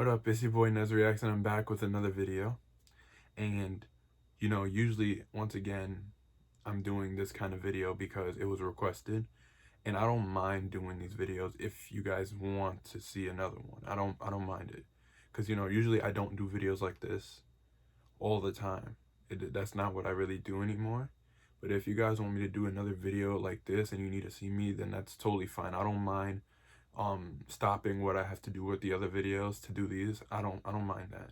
What up, it's your boy NezReacts, and I'm back with another video. And, usually, once again, I'm doing this kind of video because it was requested. And I don't mind doing these videos if you guys want to see another one. I don't mind it. Because, usually I don't do videos like this all the time. That's not what I really do anymore. But if you guys want me to do another video like this and you need to see me, then that's totally fine. I don't mind stopping what I have to do with the other videos to do these. I don't mind that,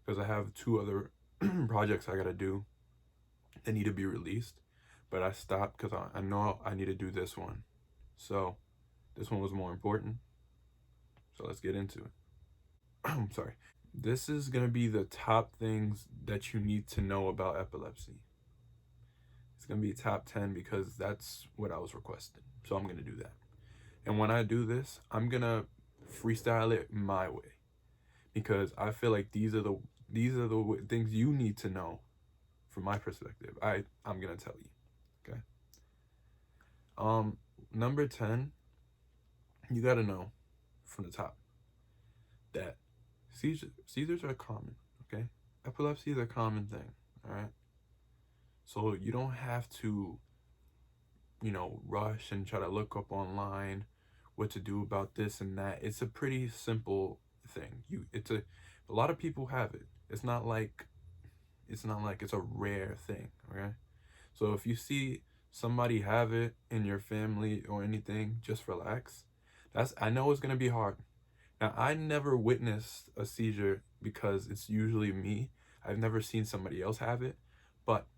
because I have two other projects I gotta do that need to be released, but I stopped because I know I need to do this one. So this one was more important, so let's get into it. I'm sorry. This is gonna be the top things that you need to know about epilepsy. It's gonna be top 10 because that's what I was requested, so I'm gonna do that. And when I do this, I'm gonna freestyle it my way, because I feel like these are the things you need to know from my perspective. I'm gonna tell you. Okay. Number 10, you gotta know from the top that seizures are common. Okay, epilepsy is a common thing. All right. So you don't have to, rush and try to look up online what to do about this and that. It's a pretty simple thing. A lot of people have it. It's not like it's a rare thing, okay? So if you see somebody have it in your family or anything, just relax. I know it's gonna be hard. Now, I never witnessed a seizure because it's usually me. I've never seen somebody else have it, but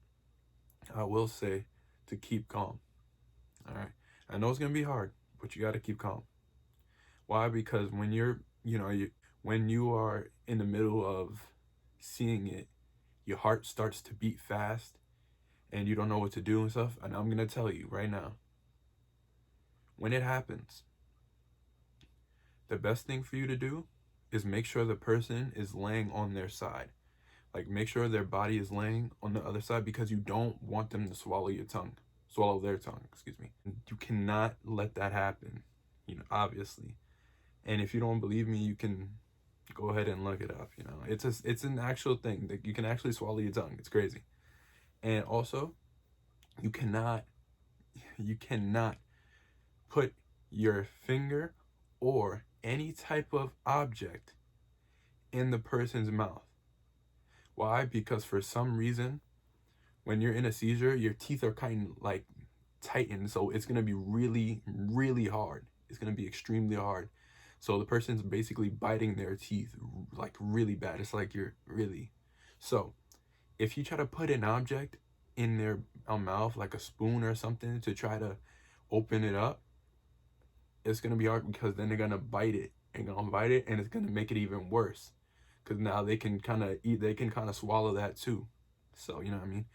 I will say to keep calm. All right. I know it's gonna be hard, but you gotta keep calm. Why? Because when when you are in the middle of seeing it, your heart starts to beat fast and you don't know what to do and stuff. And I'm gonna tell you right now, when it happens, the best thing for you to do is make sure the person is laying on their side. Like, make sure their body is laying on the other side, because you don't want them to swallow their tongue, excuse me. You cannot let that happen, obviously. And if you don't believe me, you can go ahead and look it up. It's an actual thing that you can actually swallow your tongue. It's crazy. And also, you cannot put your finger or any type of object in the person's mouth. Why? Because for some reason, when you're in a seizure, your teeth are kind of like tightened, so it's gonna be really, really hard. It's gonna be extremely hard. So the person's basically biting their teeth like really bad. It's like you're really. So if you try to put an object in their mouth, like a spoon or something, to try to open it up, it's gonna be hard, because then they're gonna bite it and it's gonna make it even worse, because now they can kind of swallow that too. So you know what I mean.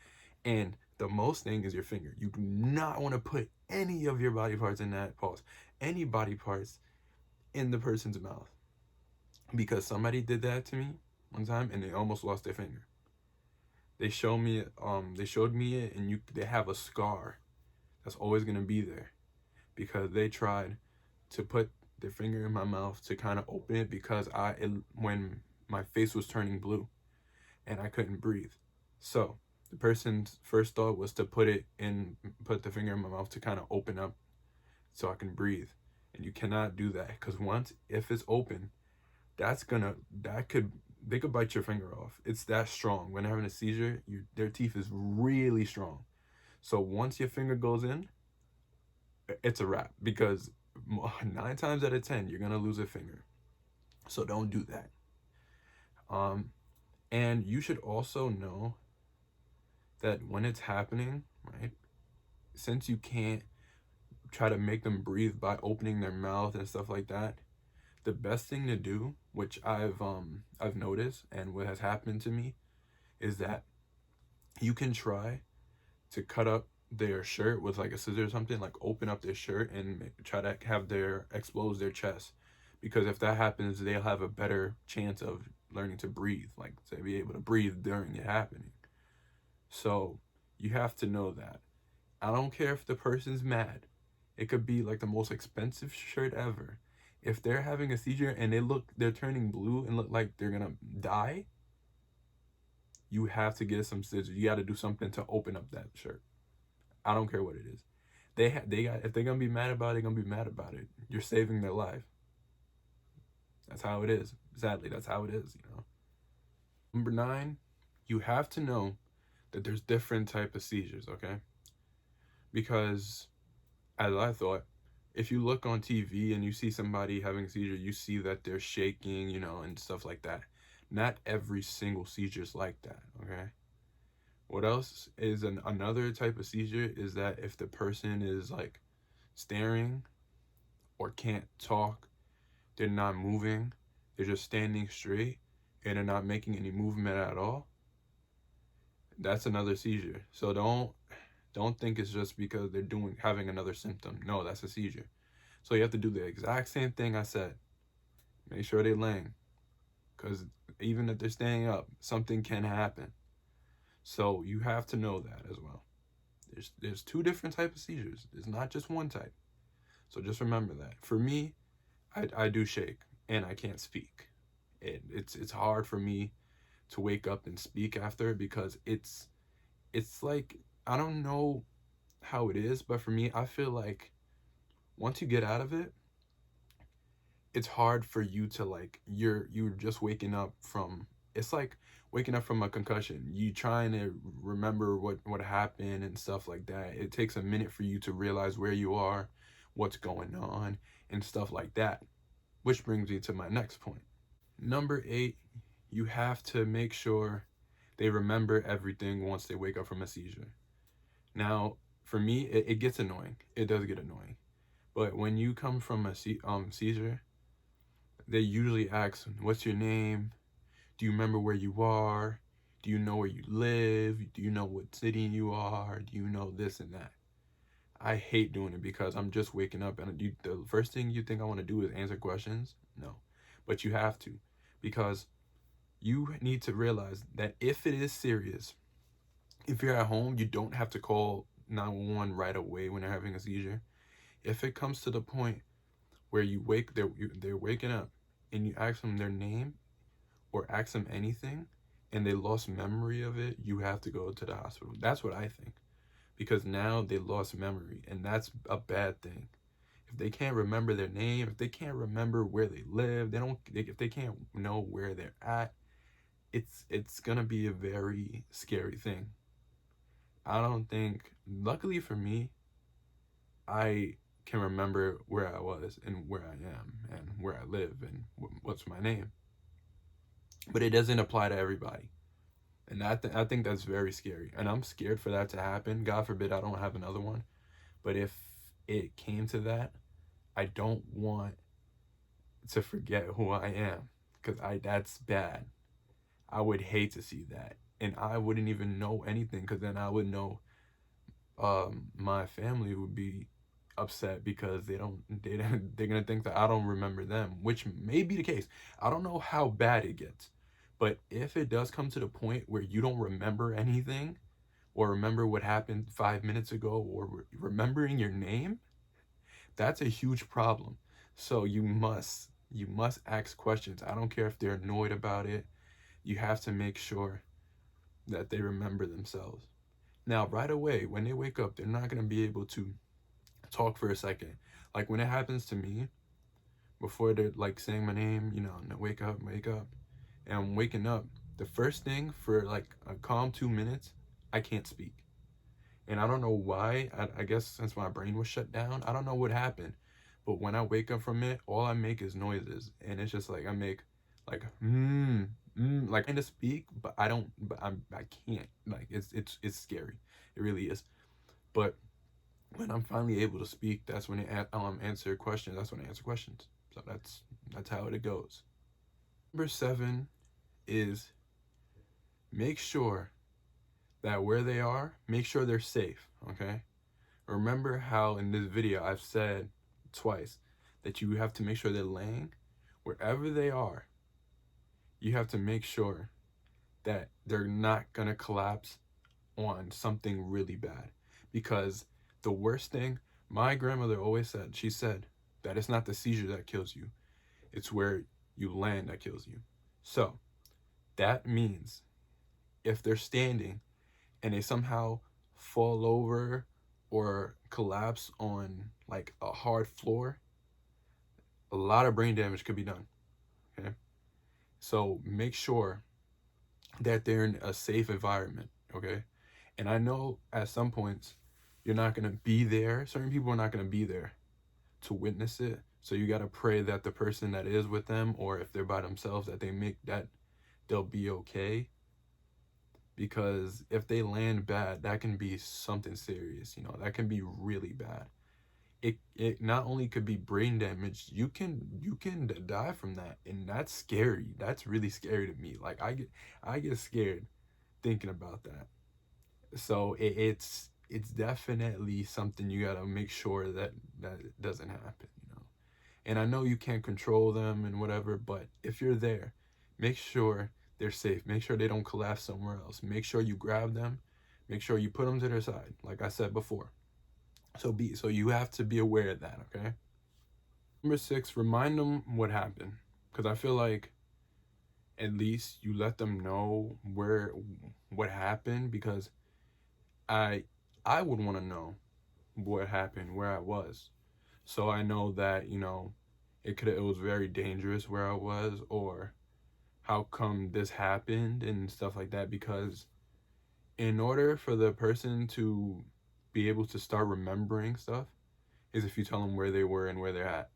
And the most thing is your finger. You do not want to put any of your body parts in that pause. Any body parts in the person's mouth, because somebody did that to me one time and they almost lost their finger. They showed me it, and they have a scar that's always gonna be there, because they tried to put their finger in my mouth to kind of open it, because when my face was turning blue and I couldn't breathe. So the person's first thought was to put the finger in my mouth to kind of open up so I can breathe. And you cannot do that, because if it's open, they could bite your finger off. It's that strong. When they're having a seizure, their teeth is really strong. So once your finger goes in, it's a wrap, because 9 times out of 10, you're gonna lose a finger. So don't do that. And you should also know that when it's happening, right, since you can't try to make them breathe by opening their mouth and stuff like that, the best thing to do, which I've noticed and what has happened to me, is that you can try to cut up their shirt with like a scissor or something, like open up their shirt and try to expose their chest, because if that happens, they'll have a better chance of learning to breathe, like to be able to breathe during it happening. So you have to know that. I don't care if the person's mad. It could be like the most expensive shirt ever. If they're having a seizure and they're turning blue and look like they're gonna die, you have to get some scissors. You got to do something to open up that shirt. I don't care what it is. They got, if they're gonna be mad about it, they're gonna be mad about it. You're saving their life. That's how it is. Sadly, that's how it is. Number 9, you have to know that there's different type of seizures. Okay, because as I thought, if you look on TV and you see somebody having a seizure, you see that they're shaking, and stuff like that. Not every single seizure is like that. Okay. What else is another type of seizure is that if the person is like staring or can't talk, they're not moving, they're just standing straight and they're not making any movement at all, that's another seizure. So don't think it's just because they're having another symptom. No, that's a seizure. So you have to do the exact same thing I said. Make sure they're laying, because even if they're standing up, something can happen. So you have to know that as well. There's 2 different types of seizures. There's not just one type. So just remember that. For me, I do shake and I can't speak. It's hard for me to wake up and speak after, because it's like, I don't know how it is, but for me, I feel like once you get out of it, it's hard for you to, like, you're just waking up from, it's like waking up from a concussion. You trying to remember what happened and stuff like that. It takes a minute for you to realize where you are, what's going on, and stuff like that. Which brings me to my next point. Number 8, you have to make sure they remember everything once they wake up from a seizure. Now, for me, it gets annoying. It does get annoying. But when you come from a seizure, they usually ask, what's your name? Do you remember where you are? Do you know where you live? Do you know what city you are? Do you know this and that? I hate doing it because I'm just waking up, and the first thing you think I want to do is answer questions? No. But you have to, because you need to realize that if it is serious, if you're at home, you don't have to call 911 right away when they're having a seizure. If it comes to the point where they're waking up and you ask them their name or ask them anything and they lost memory of it, you have to go to the hospital. That's what I think, because now they lost memory, and that's a bad thing. If they can't remember their name, if they can't remember where they live, if they can't know where they're at, it's gonna be a very scary thing. I don't think, luckily for me, I can remember where I was and where I am and where I live and what's my name. But it doesn't apply to everybody. And I think that's very scary. And I'm scared for that to happen. God forbid I don't have another one. But if it came to that, I don't want to forget who I am, because that's bad. I would hate to see that. And I wouldn't even know anything, because then I would know my family would be upset because they're gonna think that I don't remember them, which may be the case. I don't know how bad it gets, but if it does come to the point where you don't remember anything, or remember what happened 5 minutes ago, or remembering your name, that's a huge problem. So you must ask questions. I don't care if they're annoyed about it. You have to make sure that they remember themselves. Now, right away, when they wake up, they're not going to be able to talk for a second. Like when it happens to me, before they're like saying my name, wake up, and I'm waking up, the first thing for like a calm 2 minutes, I can't speak. And I don't know why. I guess since my brain was shut down, I don't know what happened. But when I wake up from it, all I make is noises. And it's just like I make like like trying to speak, but I don't, but I can't. Like it's scary. It really is. But when I'm finally able to speak, that's when answer questions. That's when I answer questions. So that's how it goes. Number 7 is make sure that where they are, make sure they're safe. Okay. Remember how in this video I've said twice that you have to make sure they're laying. Wherever they are, you have to make sure that they're not gonna collapse on something really bad. Because the worst thing, my grandmother always said, she said, that it's not the seizure that kills you, it's where you land that kills you. So that means if they're standing and they somehow fall over or collapse on like a hard floor, a lot of brain damage could be done. Okay. So make sure that they're in a safe environment. Okay. And I know at some points you're not going to be there. Certain people are not going to be there to witness it. So you got to pray that the person that is with them, or if they're by themselves, that they'll be okay. Because if they land bad, that can be something serious. That can be really bad. It not only could be brain damage, you can die from that, and that's scary. That's really scary to me. Like I get scared thinking about that. So it's definitely something you gotta make sure that it doesn't happen. And I know you can't control them and whatever, but if you're there, make sure they're safe. Make sure they don't collapse somewhere else. Make sure you grab them. Make sure you put them to their side, like I said before. So you have to be aware of that, okay? Number 6, remind them what happened, because I feel like at least you let them know what happened, because I I would want to know what happened, where I was, so I know that it was very dangerous where I was, or how come this happened and stuff like that. Because in order for the person to be able to start remembering stuff is if you tell them where they were and where they're at.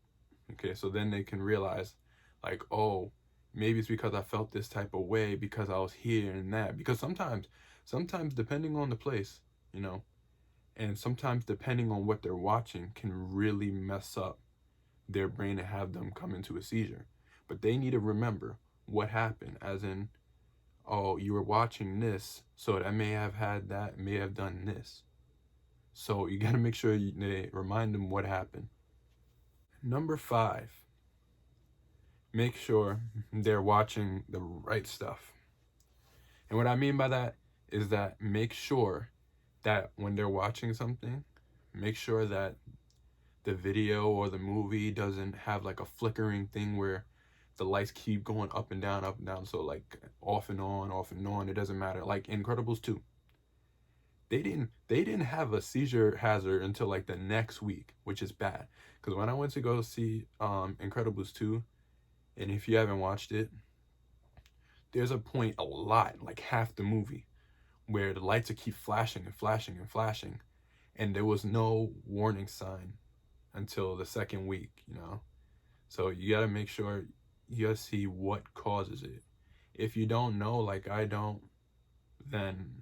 Okay, so then they can realize, like, oh, maybe it's because I felt this type of way because I was here and that. Because sometimes depending on the place, you know, and sometimes depending on what they're watching can really mess up their brain and have them come into a seizure. But they need to remember what happened, as in, oh, you were watching this, so that may have done this. So you got to make sure they remind them what happened. Number 5, make sure they're watching the right stuff. And what I mean by that is that make sure that when they're watching something, make sure that the video or the movie doesn't have like a flickering thing where the lights keep going up and down, up and down. So like off and on, off and on. It doesn't matter. Like Incredibles 2. They didn't have a seizure hazard until like the next week, which is bad. Because when I went to go see Incredibles 2, and if you haven't watched it, there's a point a lot, like half the movie, where the lights will keep flashing and flashing and flashing, and there was no warning sign until the second week. So you gotta make sure you gotta see what causes it. If you don't know, like I don't, then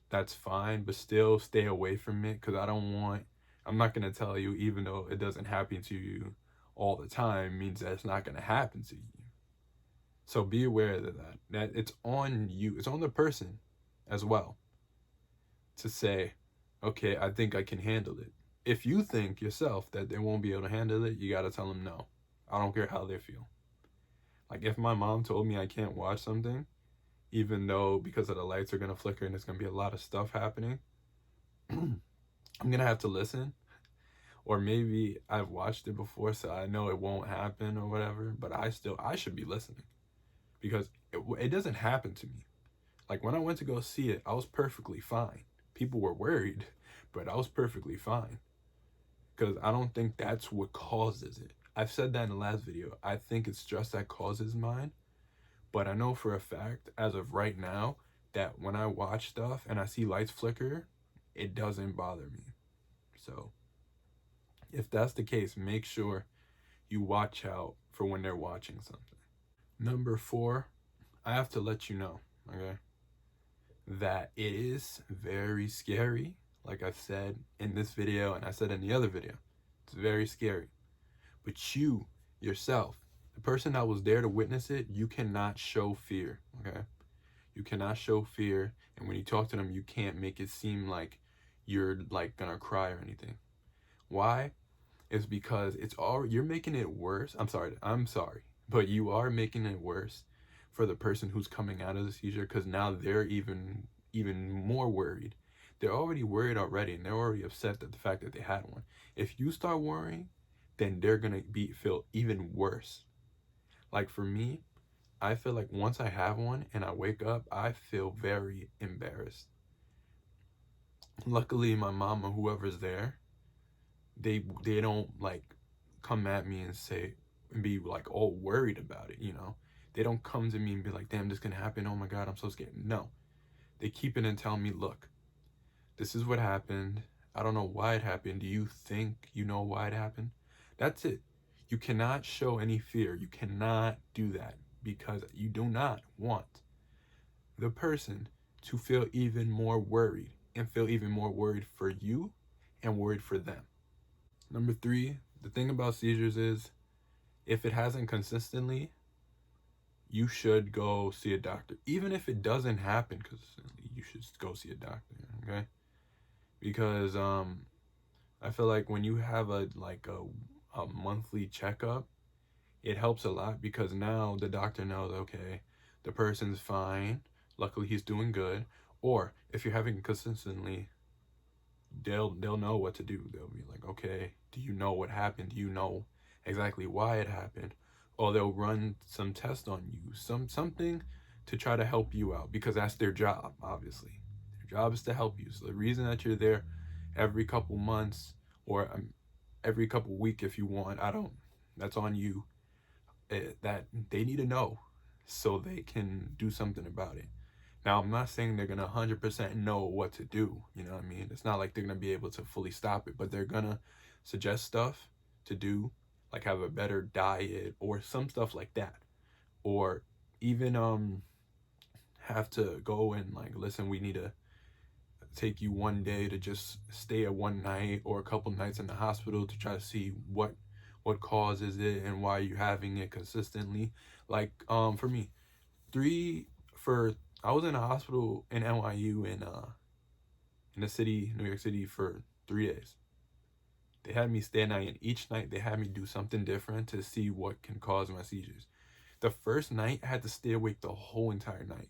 that's fine, but still stay away from it, because I'm not gonna tell you, even though it doesn't happen to you all the time, means that it's not gonna happen to you. So be aware of that it's on you, it's on the person as well, to say, okay, I think I can handle it. If you think yourself that they won't be able to handle it, you gotta tell them no. I don't care how they feel. Like if my mom told me I can't watch something, even though because of the lights are gonna flicker and there's gonna be a lot of stuff happening, I'm gonna have to listen. Or maybe I've watched it before, so I know it won't happen or whatever, but I should be listening, because it doesn't happen to me. Like when I went to go see it, I was perfectly fine. People were worried, but I was perfectly fine, because I don't think that's what causes it. I've said that in the last video. I think it's stress that causes mine, but I know for a fact, as of right now, that when I watch stuff and I see lights flicker, it doesn't bother me. So if that's the case, make sure you watch out for when they're watching something. Number 4, I have to let you know, okay, that it is very scary. Like I said in this video and I said in the other video, it's very scary. But you, yourself, the person that was there to witness it, you cannot show fear, okay? You cannot show fear, and when you talk to them, you can't make it seem like you're like gonna cry or anything. Why? It's because you're making it worse. I'm sorry, but you are making it worse for the person who's coming out of the seizure, because now they're even more worried. They're already worried already, and they're already upset at the fact that they had one. If you start worrying, then they're gonna feel even worse. Like for me, I feel like once I have one and I wake up, I feel very embarrassed. Luckily, my mom or whoever's there, they don't like come at me and say and be like all worried about it, you know. They don't come to me and be like, damn, this can happen, oh my god, I'm so scared. No, they keep it and tell me, look, this is what happened. I don't know why it happened. Do you think you know why it happened? That's it. You cannot show any fear. You cannot do that because you do not want the person to feel even more worried and feel even more worried for you and worried for them. Number three, the thing about seizures is if it hasn't consistently, you should go see a doctor. Even if it doesn't happen consistently, you should go see a doctor, okay? Because I feel like when you have a monthly checkup, it helps a lot because now the doctor knows, okay, the person's fine. Luckily, he's doing good. Or if you're having it consistently, they'll know what to do. They'll be like, okay, do you know what happened? Do you know exactly why it happened? Or they'll run some test on you, something to try to help you out because that's their job, obviously. Their job is to help you. So the reason that you're there every couple months or every couple week if you want, that's on you. That they need to know so they can do something about it. Now, I'm not saying they're gonna 100% know what to do, you know what I mean? It's not like they're gonna be able to fully stop it, but they're gonna suggest stuff to do, like have a better diet or some stuff like that. Or even have to go and like, listen, we need to take you one day to just stay at one night or a couple nights in the hospital to try to see what causes it and why you're having it consistently. Like for me, I was in a hospital in NYU in the city, New York City, for 3 days. They had me stay a night, and each night they had me do something different to see what can cause my seizures. The first night I had to stay awake the whole entire night.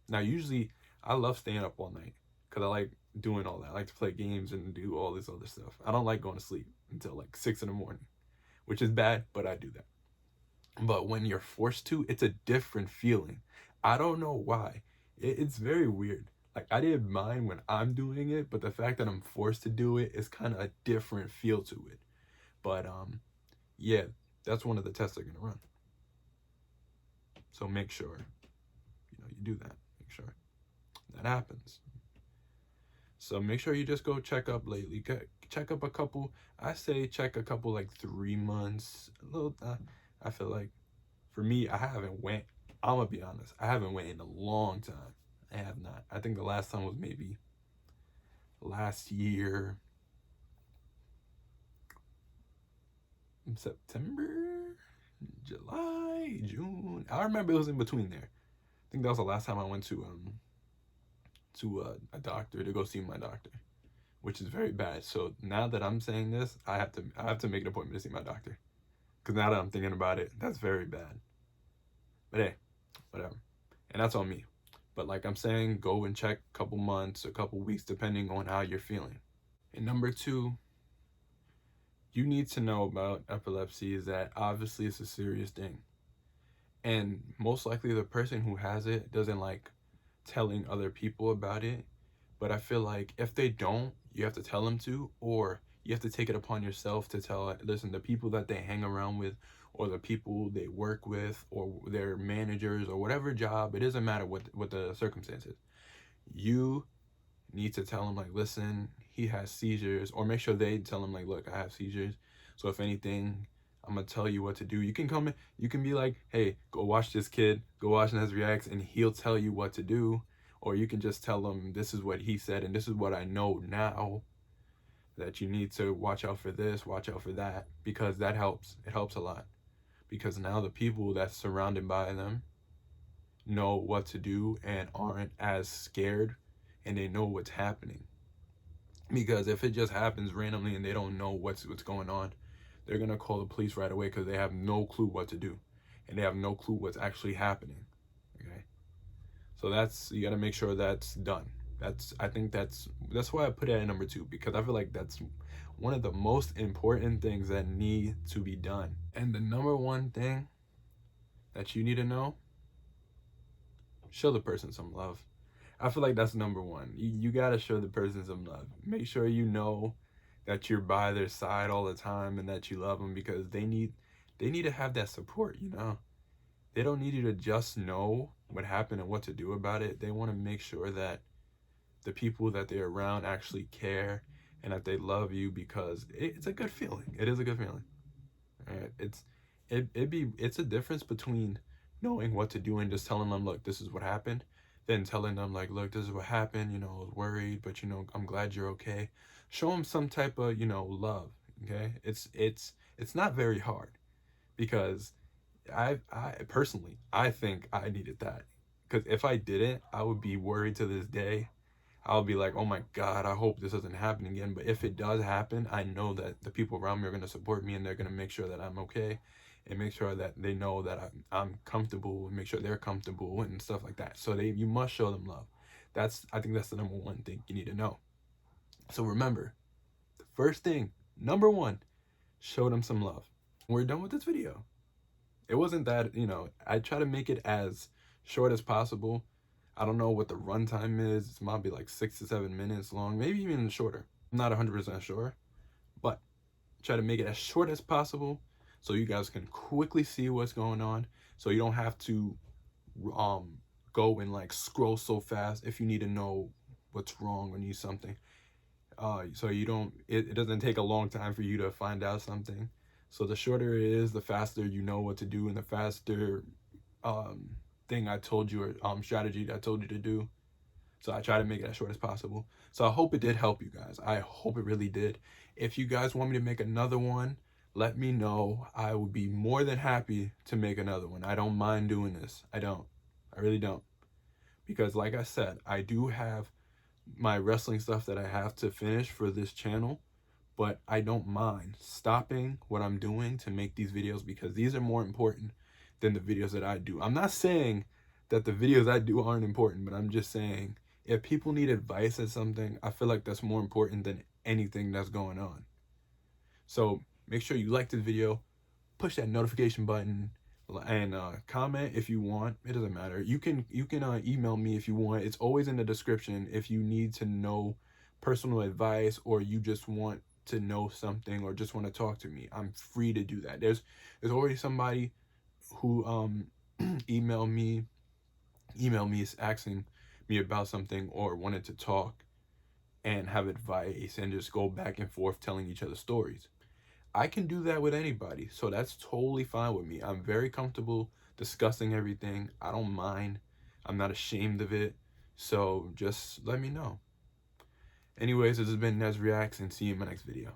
Now usually I love staying up all night because I like doing all that. I like to play games and do all this other stuff. I don't like going to sleep until like 6 in the morning, which is bad, but I do that. But when you're forced to, it's a different feeling. I don't know why. It's very weird. Like I didn't mind when I'm doing it, but the fact that I'm forced to do it is kind of a different feel to it. But yeah, that's one of the tests they're gonna run. So make sure, you do that. Make sure that happens. So make sure you just go check up lately. Check up a couple. I say check a couple like 3 months. A little. I feel like for me, I haven't went. I'm gonna be honest. I haven't went in a long time. I have not. I think the last time was maybe last year, September, July, June. I remember it was in between there. I think that was the last time I went to a doctor to go see my doctor, which is very bad. So now that I'm saying this, I have to make an appointment to see my doctor, because now that I'm thinking about it, that's very bad. But hey, whatever. And that's on me. But like I'm saying, go and check a couple months, a couple weeks, depending on how you're feeling. And number two, you need to know about epilepsy is that obviously it's a serious thing. And most likely the person who has it doesn't like telling other people about it. But I feel like if they don't, you have to tell them to, or you have to take it upon yourself to tell, listen, the people that they hang around with, or the people they work with, or their managers, or whatever job, it doesn't matter what the circumstances. You need to tell them, like, listen, he has seizures, or make sure they tell him, like, look, I have seizures. So if anything, I'm gonna tell you what to do. You can come in, you can be like, hey, go watch this kid, go watch NezReacts, and he'll tell you what to do. Or you can just tell him, this is what he said, and this is what I know now, that you need to watch out for this, watch out for that, because that helps. It helps a lot. Because now the people that's surrounded by them know what to do and aren't as scared, and they know what's happening. Because if it just happens randomly and they don't know what's going on, they're gonna call the police right away because they have no clue what to do, and they have no clue what's actually happening. Okay, so you got to make sure that's done. I think that's why I put it at number 2, because I feel like that's one of the most important things that need to be done. And the number one thing that you need to know, show the person some love. I feel like that's number one. You gotta show the person some love. Make sure you know that you're by their side all the time and that you love them, because they need to have that support, you know? They don't need you to just know what happened and what to do about it. They want to make sure that the people that they're around actually care and that they love you, because it's a good feeling. It is a good feeling. Right? It's a difference between knowing what to do and just telling them, look, this is what happened, then telling them like, look, this is what happened, you know, I was worried, but you know, I'm glad you're okay. Show them some type of, you know, love. Okay? It's not very hard, because I personally, I think I needed that, because if I didn't, I would be worried to this day. I'll be like, oh my God, I hope this doesn't happen again. But if it does happen, I know that the people around me are going to support me, and they're going to make sure that I'm okay, and make sure that they know that I'm comfortable, and make sure they're comfortable and stuff like that. So you must show them love. I think that's the number one thing you need to know. So remember, the first thing, number one, show them some love. We're done with this video. It wasn't that, you know, I try to make it as short as possible. I don't know what the runtime is. It might be like 6 to 7 minutes long, maybe even shorter. I'm not 100% sure, but try to make it as short as possible so you guys can quickly see what's going on, so you don't have to go and like scroll so fast if you need to know what's wrong or need something. So you don't, it doesn't take a long time for you to find out something. So the shorter it is, the faster you know what to do, and the faster thing I told you, or strategy that I told you to do. So I try to make it as short as possible. So I hope it did help you guys. I hope it really did. If you guys want me to make another one, let me know. I would be more than happy to make another one. I don't mind doing this. I really don't. Because like I said, I do have my wrestling stuff that I have to finish for this channel, but I don't mind stopping what I'm doing to make these videos, because these are more important than the videos that I do. I'm not saying that the videos I do aren't important, but I'm just saying if people need advice at something, I feel like that's more important than anything that's going on. So make sure you like this video, push that notification button, and comment if you want. It doesn't matter. You can email me if you want. It's always in the description if you need to know personal advice, or you just want to know something, or just want to talk to me. I'm free to do that. There's already somebody who emailed me asking me about something, or wanted to talk and have advice and just go back and forth telling each other stories. I can do that with anybody, so that's totally fine with me. I'm very comfortable discussing everything. I don't mind. I'm not ashamed of it. So just let me know. Anyways, this has been NezReacts, and see you in my next video.